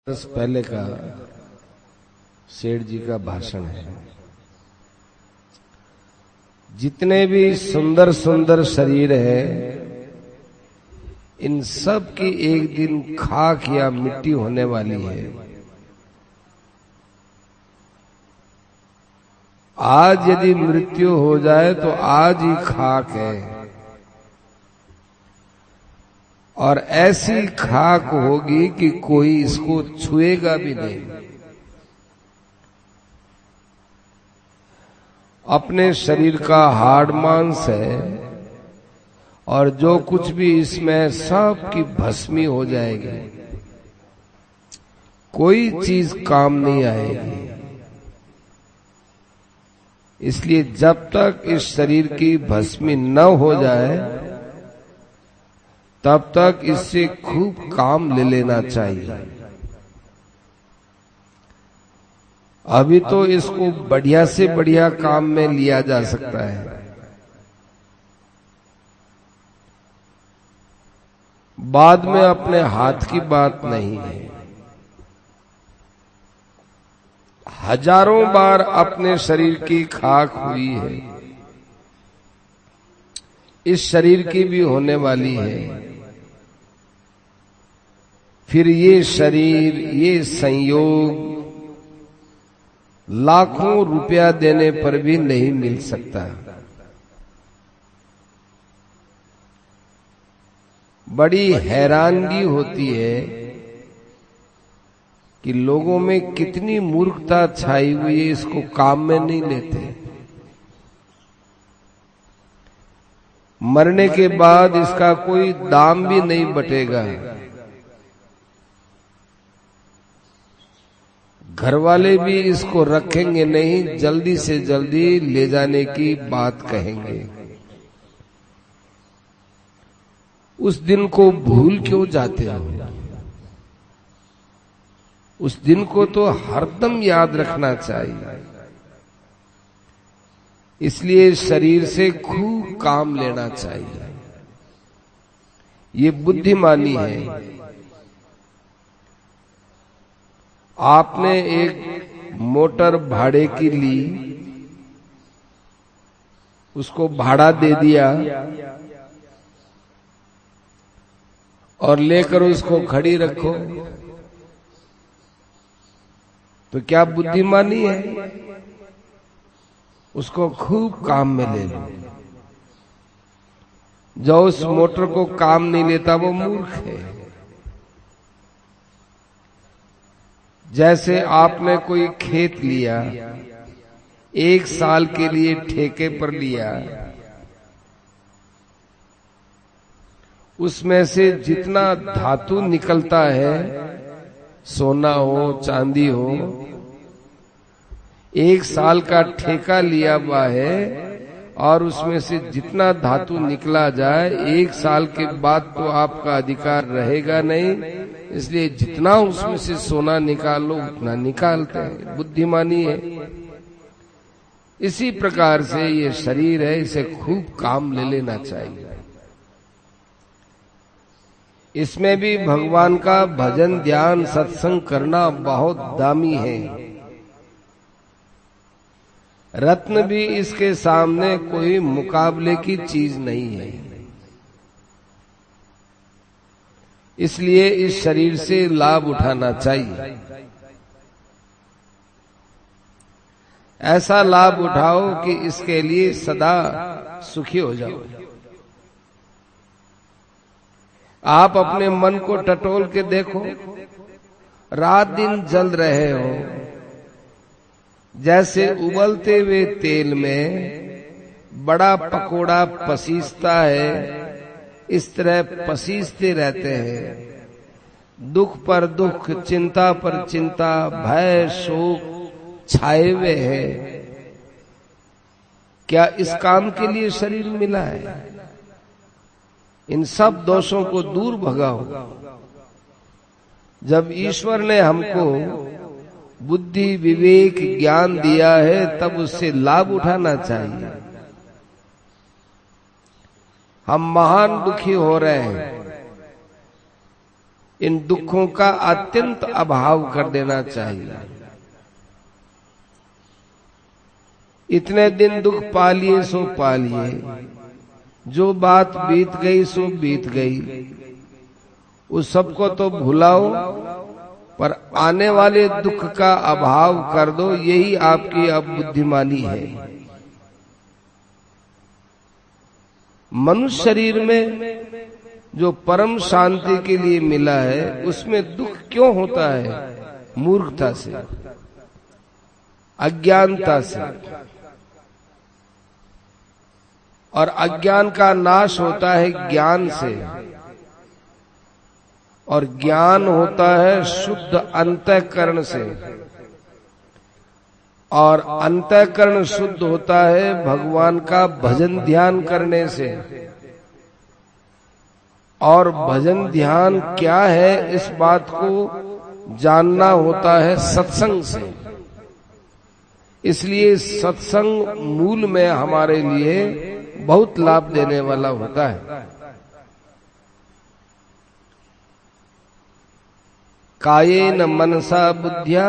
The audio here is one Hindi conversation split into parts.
वर्ष पहले का सेठ जी का भाषण है। जितने भी सुंदर सुंदर शरीर है, इन सब की एक दिन खाक या मिट्टी होने वाली है। आज यदि मृत्यु हो जाए तो आज ही खाक है, और ऐसी खाक होगी कि कोई इसको छुएगा भी नहीं। अपने शरीर का हाड़ मांस है, और जो कुछ भी इसमें सब की भस्मी हो जाएगी, कोई चीज काम नहीं आएगी। इसलिए जब तक इस शरीर की भस्मी न हो जाए तब तक इससे खूब काम ले लेना चाहिए। अभी तो इसको बढ़िया से बढ़िया काम में लिया जा सकता है। बाद में अपने हाथ की बात नहीं है। हजारों बार अपने शरीर की खाक हुई है, इस शरीर की भी होने वाली है। फिर ये शरीर, ये संयोग लाखों रुपया देने पर भी नहीं मिल सकता। बड़ी हैरानगी होती है कि लोगों में कितनी मूर्खता छाई हुई है, इसको काम में नहीं लेते। मरने के बाद इसका कोई दाम भी नहीं बटेगा। घर वाले भी इसको रखेंगे नहीं, जल्दी से जल्दी ले जाने की बात कहेंगे। उस दिन को भूल क्यों जाते हो? उस दिन को तो हरदम याद रखना चाहिए। इसलिए शरीर से खूब काम लेना चाहिए। ये बुद्धिमानी है। आपने एक मोटर भाड़े की ली, उसको भाड़ा दे दिया और लेकर उसको खड़ी रखो, तो क्या बुद्धिमानी है? उसको खूब काम में ले लो। जो उस मोटर को काम नहीं लेता वो मूर्ख है। जैसे आपने कोई खेत लिया, एक साल के लिए ठेके पर लिया, उसमें से जितना धातु निकलता है, सोना हो चांदी हो, एक साल का ठेका लिया हुआ है, और उसमें से जितना धातु निकला जाए, एक साल के बाद तो आपका अधिकार रहेगा नहीं। इसलिए जितना उसमें से सोना निकालो उतना निकालते हैं। बुद्धिमानी है। इसी प्रकार से ये शरीर है, इसे खूब काम ले लेना चाहिए। इसमें भी भगवान का भजन ध्यान सत्संग करना बहुत दामी है। रत्न भी इसके सामने कोई मुकाबले की चीज नहीं है। इसलिए इस शरीर से लाभ उठाना चाहिए। ऐसा लाभ उठाओ कि इसके लिए सदा सुखी हो जाओ। आप अपने मन को टटोल के देखो, रात दिन जल रहे हो, जैसे उबलते हुए तेल में बड़ा पकोड़ा पसीजता है, इस तरह पसीजते रहते हैं। दुख पर दुख, चिंता पर चिंता, भय शोक छाए हुए हैं। क्या इस काम के लिए शरीर मिला है? इन सब दोषों को दूर भगाओ। जब ईश्वर ने हमको बुद्धि विवेक ज्ञान दिया है, तब उससे लाभ उठाना चाहिए। हम महान दुखी हो रहे हैं, इन दुखों का अत्यंत अभाव कर देना चाहिए। इतने दिन दुख पा लिए सो पा लिए, जो बात बीत गई सो बीत गई, उस सबको तो भुलाओ, पर आने वाले दुख का अभाव कर दो। यही आपकी अब बुद्धिमानी है। मनुष्य शरीर में जो परम शांति के लिए मिला है, उसमें दुख क्यों होता है? मूर्खता से, अज्ञानता से। और अज्ञान का नाश होता है ज्ञान से, और ज्ञान होता है शुद्ध अंतःकरण से, और अंतःकरण शुद्ध होता है भगवान का भजन ध्यान करने से। और भजन ध्यान क्या है, इस बात को जानना होता है सत्संग से। इसलिए सत्संग मूल में हमारे लिए बहुत लाभ देने वाला होता है। कायेन मनसा बुद्ध्या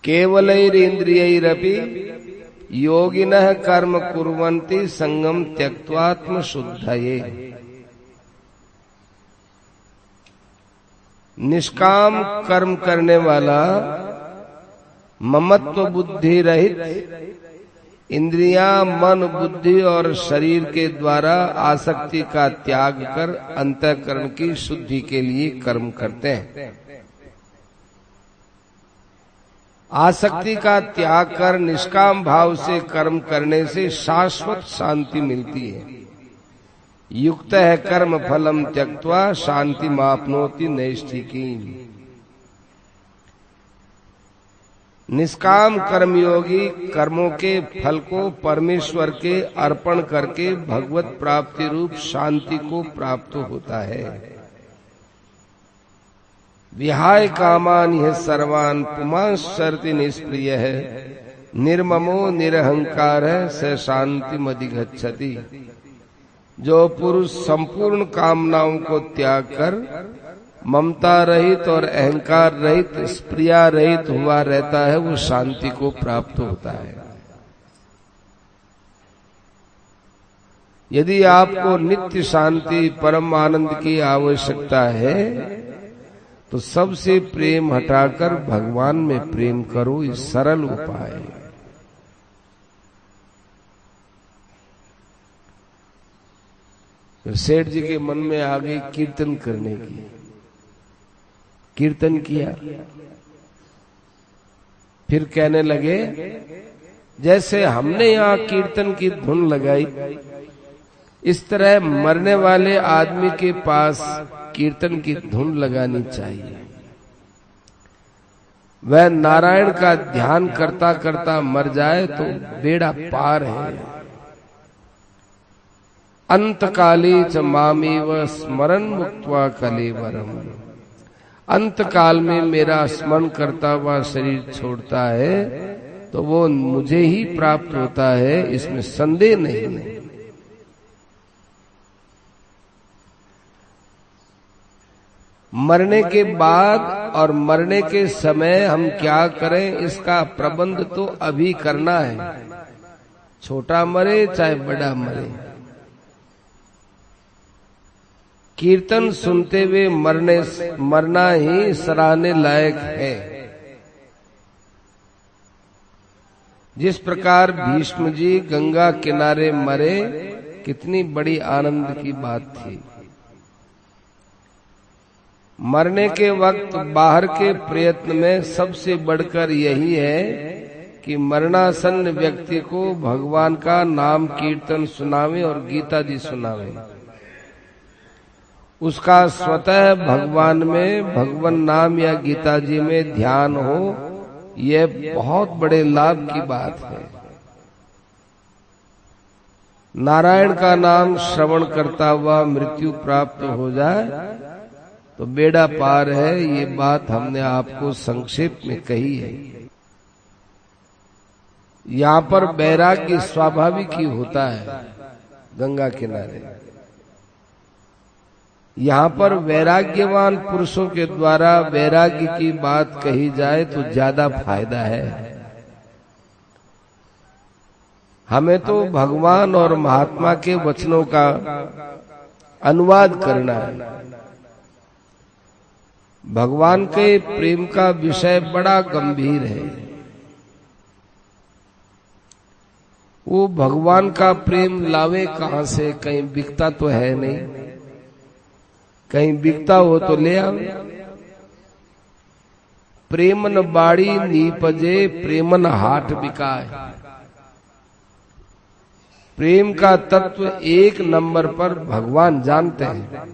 केवलैरिन्द्रियैरपि योगिनः कर्म कुर्वन्ति संगम त्यक्त्वात्म शुद्धये। निष्काम कर्म करने वाला, ममत्व बुद्धि रहित, इंद्रियां, मन, बुद्धि और शरीर के द्वारा आसक्ति का त्याग कर अंतःकरण की शुद्धि के लिए कर्म करते हैं। आसक्ति का त्याग कर निष्काम भाव से कर्म करने से शाश्वत शांति मिलती है। युक्त है कर्म फलम त्यक्त्वा शांति मापनोति नैष्ठिकीम्। निष्काम कर्मयोगी कर्मों के फल को परमेश्वर के अर्पण करके भगवत प्राप्ति रूप शांति को प्राप्त होता है। विहाय कामान यह सर्वान पुमांश्चरति निष्प्रिय है, निर्ममो निरहंकार है स शांति मधिगच्छति। जो पुरुष संपूर्ण कामनाओं को त्याग कर ममता रहित और अहंकार रहित, स्प्रिया रहित हुआ रहता है, वो शांति को प्राप्त होता है। यदि आपको नित्य शांति परम आनंद की आवश्यकता है, तो सबसे प्रेम हटाकर भगवान में प्रेम करो। इस सरल उपाय है। सेठ जी के मन में आ गई कीर्तन करने की। कीर्तन किया, फिर कहने लगे जैसे हमने यहाँ कीर्तन की धुन लगाई, इस तरह मरने वाले आदमी के पास कीर्तन की धुन लगानी चाहिए। वह नारायण का ध्यान करता करता मर जाए तो बेड़ा पार है। अंतकाले च मामेव स्मरन् मुक्त्वा कलेवरम। अंत काल में मेरा स्मरण करता हुआ शरीर छोड़ता है तो वो मुझे ही प्राप्त होता है, इसमें संदेह नहीं है। मरने के बाद और मरने के समय हम क्या करें, इसका प्रबंध तो अभी करना है। छोटा मरे चाहे बड़ा मरे, कीर्तन सुनते हुए मरना ही सराहने लायक है। जिस प्रकार भीष्म जी गंगा किनारे मरे, कितनी बड़ी आनंद की बात थी। मरने के वक्त बाहर के प्रयत्न में सबसे बढ़कर यही है कि मरणासन्न व्यक्ति को भगवान का नाम कीर्तन सुनावे और गीता जी सुनावे। उसका स्वतः भगवान में, भगवान नाम या गीता जी में ध्यान हो, यह बहुत बड़े लाभ की बात है। नारायण का नाम श्रवण करता हुआ मृत्यु प्राप्त हो जाए तो बेड़ा पार है। ये बात हमने आपको संक्षेप में कही है। यहाँ पर वैराग्य स्वाभाविक ही होता है। गंगा किनारे। यहां पर वैराग्यवान पुरुषों के द्वारा वैराग्य की बात कही जाए तो ज्यादा फायदा है। हमें तो भगवान और महात्मा के वचनों का अनुवाद करना है। भगवान के प्रेम का विषय बड़ा गंभीर है। वो भगवान का प्रेम लावे कहां से? कहीं बिकता तो है नहीं, कहीं बिकता हो तो ले आवे। प्रेमन बाड़ी नीपजे प्रेमन हाट बिकाए। प्रेम का तत्व एक नंबर पर भगवान जानते हैं,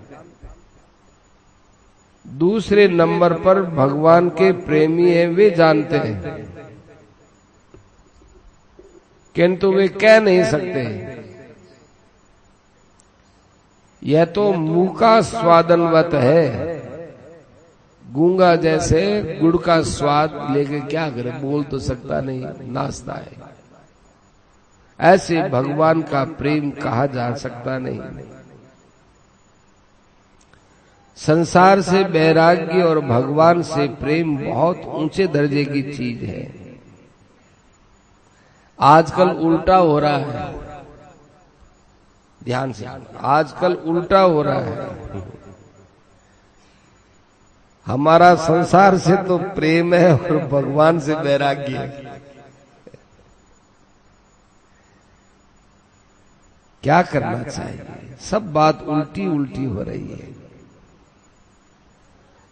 दूसरे नंबर पर भगवान के प्रेमी हैं वे जानते हैं, किंतु वे कह नहीं सकते। यह तो मुंह का स्वादनवत है। गूंगा जैसे गुड़ का स्वाद लेके क्या करे, बोल तो सकता नहीं, नाचता है। ऐसे भगवान का प्रेम कहा जा सकता नहीं। संसार से वैराग्य और भगवान से प्रेम बहुत ऊंचे दर्जे की चीज है। आजकल उल्टा हो रहा है, ध्यान से, आजकल उल्टा हो रहा है। हमारा संसार से तो प्रेम है और भगवान से वैराग्य है। क्या करना चाहिए? सब बात उल्टी उल्टी हो रही है।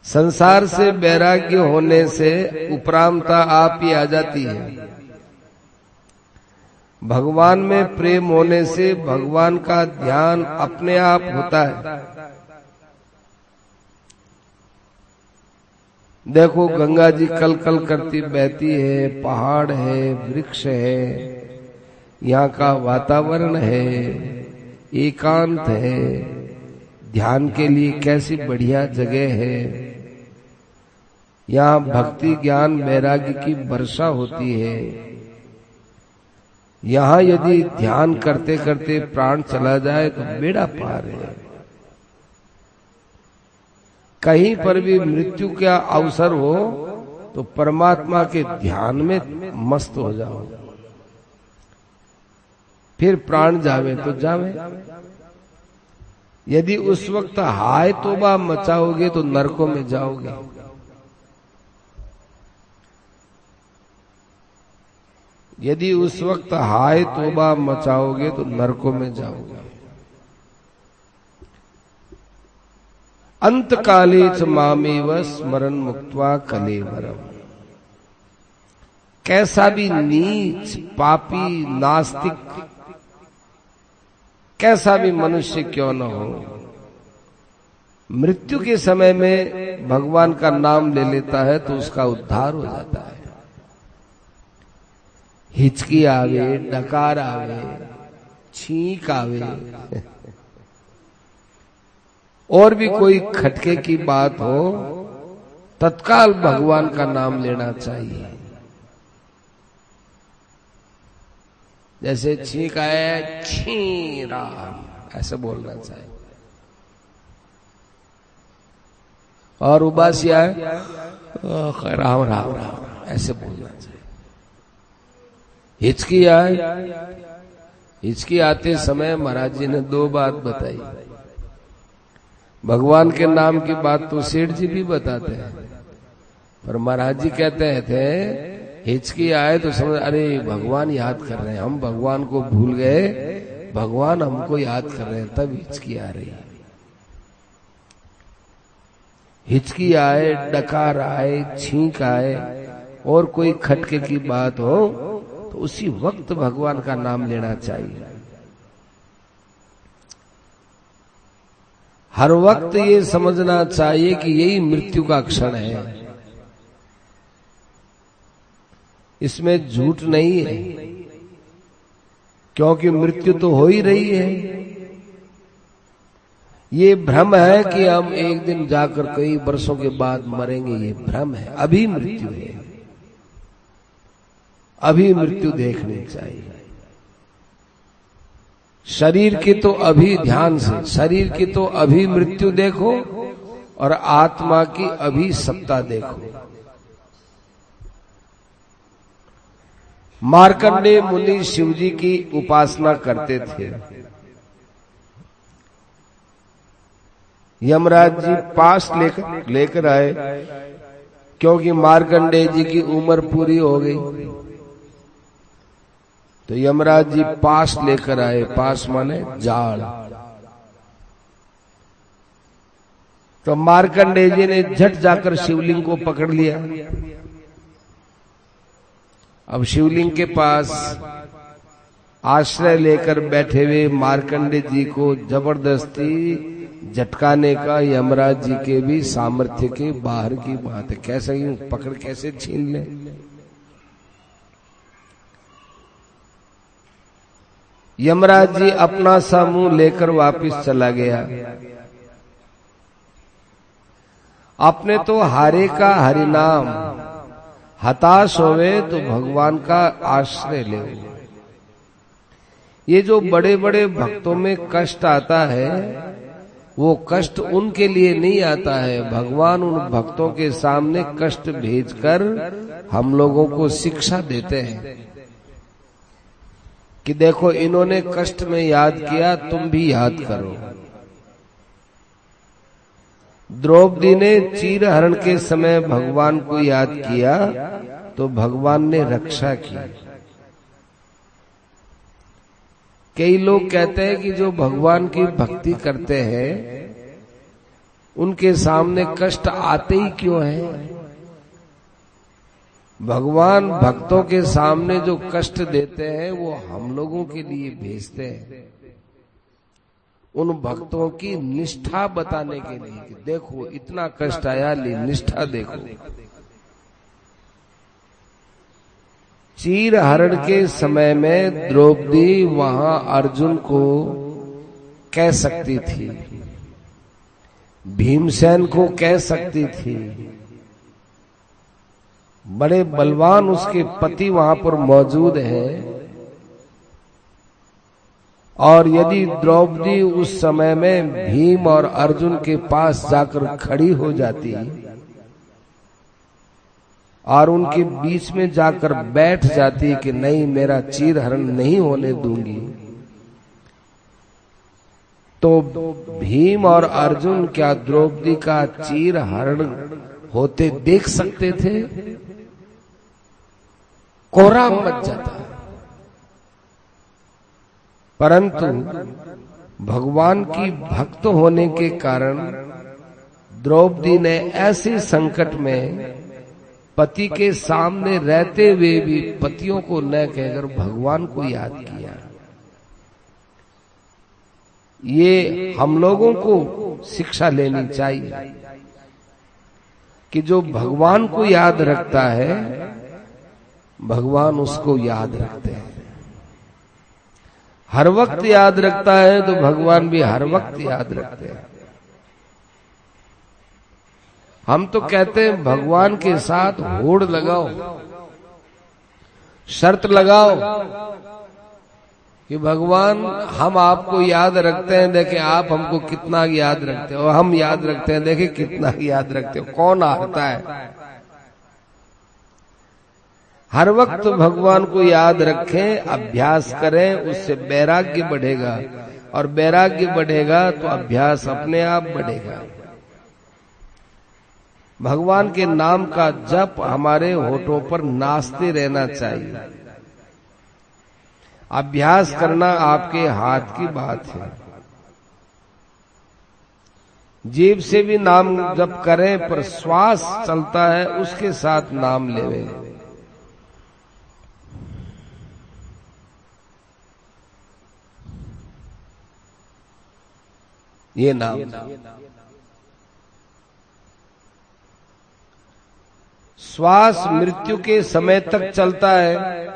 संसार से वैराग्य होने से उपरामता आप ही आ जाती है। भगवान में प्रेम होने से भगवान का ध्यान अपने आप होता है। देखो गंगा जी कल कल करती बहती है, पहाड़ है, वृक्ष है, यहाँ का वातावरण है, एकांत है, ध्यान के लिए कैसी बढ़िया जगह है। यहाँ भक्ति ज्ञान वैराग्य की वर्षा होती है। यहाँ यदि ध्यान करते करते प्राण चला जाए तो बेड़ा पार है। कहीं पर भी मृत्यु का अवसर हो तो परमात्मा के ध्यान में मस्त हो जाओ, फिर प्राण जावे तो जावे। यदि उस वक्त हाय तौबा मचाओगे तो नरकों में जाओगे। यदि उस वक्त हाय तौबा मचाओगे तो नरकों में जाओगे। अंतकाले च मामेव स्मरण मुक्त्वा कलेवरम। कैसा भी नीच पापी नास्तिक कैसा भी मनुष्य क्यों न हो, मृत्यु के समय में भगवान का नाम ले लेता है तो उसका उद्धार हो जाता है। हिचकी आवे, डकार आवे, छींक आवे और भी कोई खटके की बात हो, तत्काल भगवान का नाम लेना चाहिए। जैसे छींक आए, छी राम, ऐसे बोलना चाहिए। और उबासी आए, राम राम राम, ऐसे बोलना चाहिए। हिचकी आए, हिचकी आते समय महाराज जी ने दो बात बताई। भगवान के नाम की बात तो सेठ जी भी बताते हैं, पर महाराज जी कहते थे हिचकी आए तो समझ, अरे भगवान याद कर रहे हैं, हम भगवान को भूल गए, भगवान हमको याद कर रहे हैं, तब हिचकी आ रही है। हिचकी आए, डकार आए, छींक आए और कोई खटके की बात हो तो उसी वक्त भगवान का नाम लेना चाहिए। हर वक्त ये समझना चाहिए कि यही मृत्यु का क्षण है, इसमें झूठ नहीं है, क्योंकि मृत्यु तो हो ही रही है। ये भ्रम है कि हम एक दिन जाकर कई वर्षों के बाद मरेंगे, ये भ्रम है। अभी मृत्यु है, अभी मृत्यु देखनी चाहिए। शरीर की तो अभी ध्यान से, शरीर की तो अभी मृत्यु देखो और आत्मा की अभी सत्ता देखो। मार्कंडेय मुनि शिव जी की उपासना करते थे। यमराज जी पास लेकर आए, क्योंकि मार्कंडेय जी की उम्र पूरी हो गई। तो यमराज जी पास लेकर आए, पास माने जाल। तो मार्कंडेय जी ने झट जाकर शिवलिंग को पकड़ लिया। अब शिवलिंग के पास आश्रय लेकर बैठे हुए मार्कंडेय जी को जबरदस्ती झटकाने का यमराज जी के भी सामर्थ्य के बाहर की बात है। कैसे यूं पकड़ कैसे छीन ले। यमराज जी अपना सा मुंह लेकर वापिस चला गया। अपने तो हारे का हरिनाम, हताश होवे तो भगवान का आश्रय ले। ये जो बड़े बड़े भक्तों में कष्ट आता है, वो कष्ट उनके लिए नहीं आता है। भगवान उन भक्तों के सामने कष्ट भेजकर हम लोगों को शिक्षा देते हैं कि देखो इन्होंने कष्ट में याद किया, तुम भी याद करो। द्रौपदी ने चीरहरण के समय भगवान को याद किया तो भगवान ने रक्षा की। कई लोग कहते हैं कि जो भगवान की भक्ति करते हैं उनके सामने कष्ट आते ही क्यों हैं? भगवान भक्तों के सामने जो कष्ट देते हैं वो हम लोगों के लिए भेजते हैं, उन भक्तों की निष्ठा बताने के लिए कि देखो इतना कष्ट आया, निष्ठा देखो। चीरहरण के समय में द्रौपदी वहां अर्जुन को कह सकती थी, भीमसेन को कह सकती थी, बड़े बलवान उसके पति वहां पर मौजूद हैं। और यदि द्रौपदी उस समय में भीम और अर्जुन के पास जाकर खड़ी हो जाती और उनके बीच में जाकर बैठ जाती कि नहीं मेरा चीरहरण नहीं होने दूंगी, तो भीम और अर्जुन क्या द्रौपदी का चीरहरण होते देख सकते थे? कोहराम मच जाता। परंतु भगवान की भक्त होने के कारण द्रौपदी ने ऐसे संकट में पति के सामने रहते हुए भी पतियों को न कहकर भगवान को याद किया। ये हम लोगों को शिक्षा लेनी चाहिए कि जो भगवान को याद रखता है भगवान उसको याद रखते हैं। हर वक्त याद रखता है तो भगवान भी हर वक्त याद रखते हैं। हम तो कहते हैं भगवान के साथ होड़ लगाओ, शर्त लगाओ कि भगवान हम आपको याद रखते हैं, देखें आप हमको कितना याद रखते हो, और हम याद रखते हैं देखें कितना याद रखते हो, कौन हारता है। हर वक्त भगवान को याद रखें, अभ्यास करें, उससे वैराग्य बढ़ेगा और वैराग्य बढ़ेगा तो अभ्यास अपने आप बढ़ेगा। भगवान के नाम का जप हमारे होठों पर नाचते रहना चाहिए। अभ्यास करना आपके हाथ की बात है। जीभ से भी नाम जप करें पर श्वास चलता है उसके साथ नाम लेवे। ये नाम श्वास मृत्यु के समय तक चलता है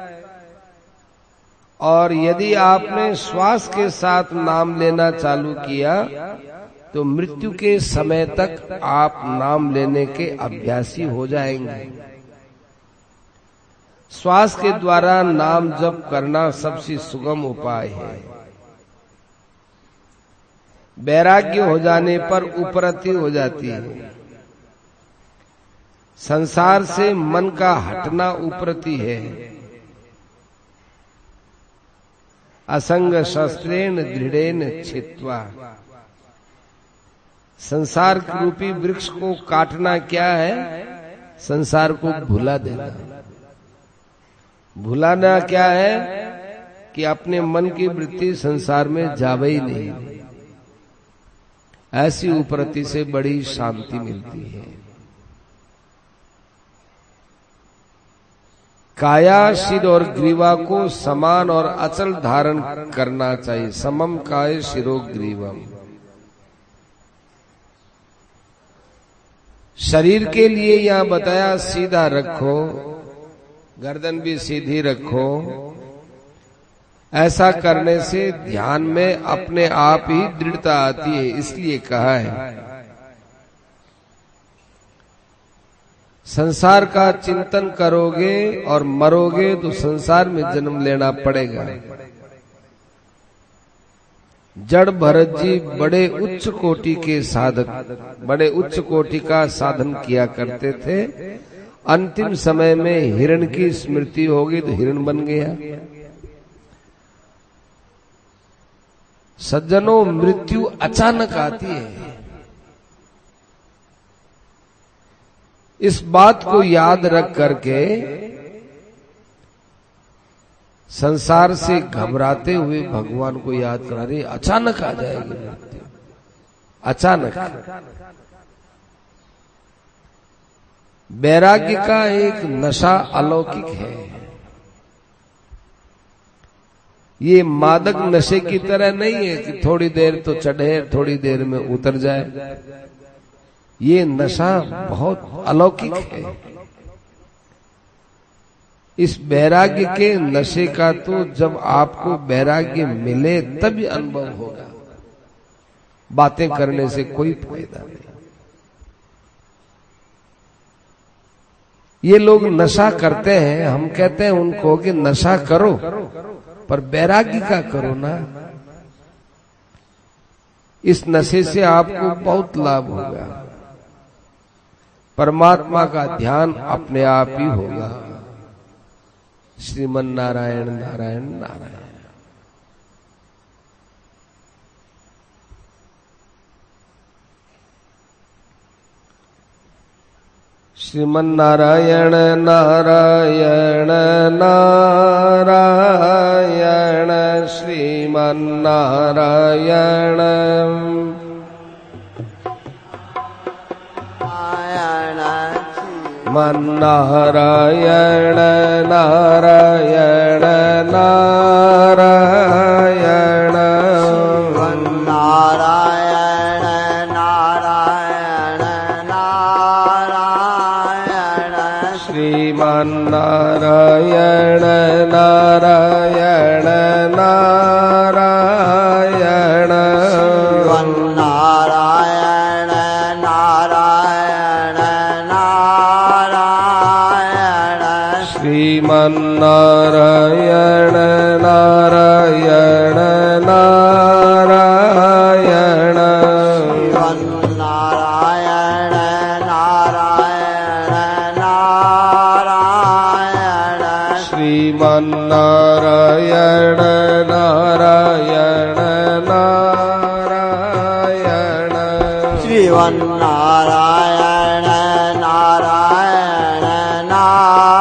और यदि आपने श्वास के साथ नाम लेना चालू किया तो मृत्यु के समय तक आप नाम लेने के अभ्यासी हो जाएंगे। श्वास के द्वारा नाम जप करना सबसे सुगम उपाय है। वैराग्य हो जाने पर उपरति हो जाती है। संसार से मन का हटना उपरति है। असंग शस्त्रेण दृढ़ेन छित्त्वा, संसार रूपी वृक्ष को काटना क्या है? संसार को भुला देना। भुलाना क्या है? कि अपने मन की वृत्ति संसार में जावे ही नहीं। ऐसी उपरति से बड़ी शांति मिलती है। काया, शिर और ग्रीवा को समान और अचल धारण करना चाहिए। समम काय शिरो ग्रीवम। शरीर के लिए यहां बताया सीधा रखो, गर्दन भी सीधी रखो। ऐसा करने से ध्यान में अपने आप ही दृढ़ता आती है, इसलिए कहा है। संसार का चिंतन करोगे और मरोगे तो संसार में जन्म लेना पड़ेगा। जड़ भरत जी बड़े उच्च कोटि के साधक, बड़े उच्च कोटि का साधन किया करते थे। अंतिम समय में हिरण की स्मृति होगी तो हिरण बन गया। सज्जनों, मृत्यु अचानक आती है। इस बात को याद रख करके संसार से घबराते हुए भगवान को याद करा रहे। अचानक आ जाएगी मृत्यु, अचानक। वैराग्य का एक नशा अलौकिक है। ये मादक नशे की तरह नहीं है कि थोड़ी देर तो चढ़े, थोड़ी देर में उतर जाए। ये नशा बहुत अलौकिक है। इस वैराग्य के नशे का तो जब आपको वैराग्य मिले तभी अनुभव होगा। बातें करने से कोई फायदा नहीं। ये लोग नशा करते हैं, हम कहते हैं उनको कि नशा करो, पर वैराग्य का करो ना। इस नशे से आपको बहुत लाभ होगा। परमात्मा का ध्यान अपने आप ही होगा। श्रीमन नारायण नारायण नारायण। श्रीमन नारायण नारायण नारायण श्रीमन नारायण मन नारायण नारायण नारायण मन नारायण नारायण नारायण श्रीमन नारायण नारायण नारायण मन नारायण नारायण नारायण श्रीमन नारायण नारायण नारायण मन नारायण नारायण नारायण श्रीमन नारायण नारायण नारायण श्रीमन नारायण नारायण नारायण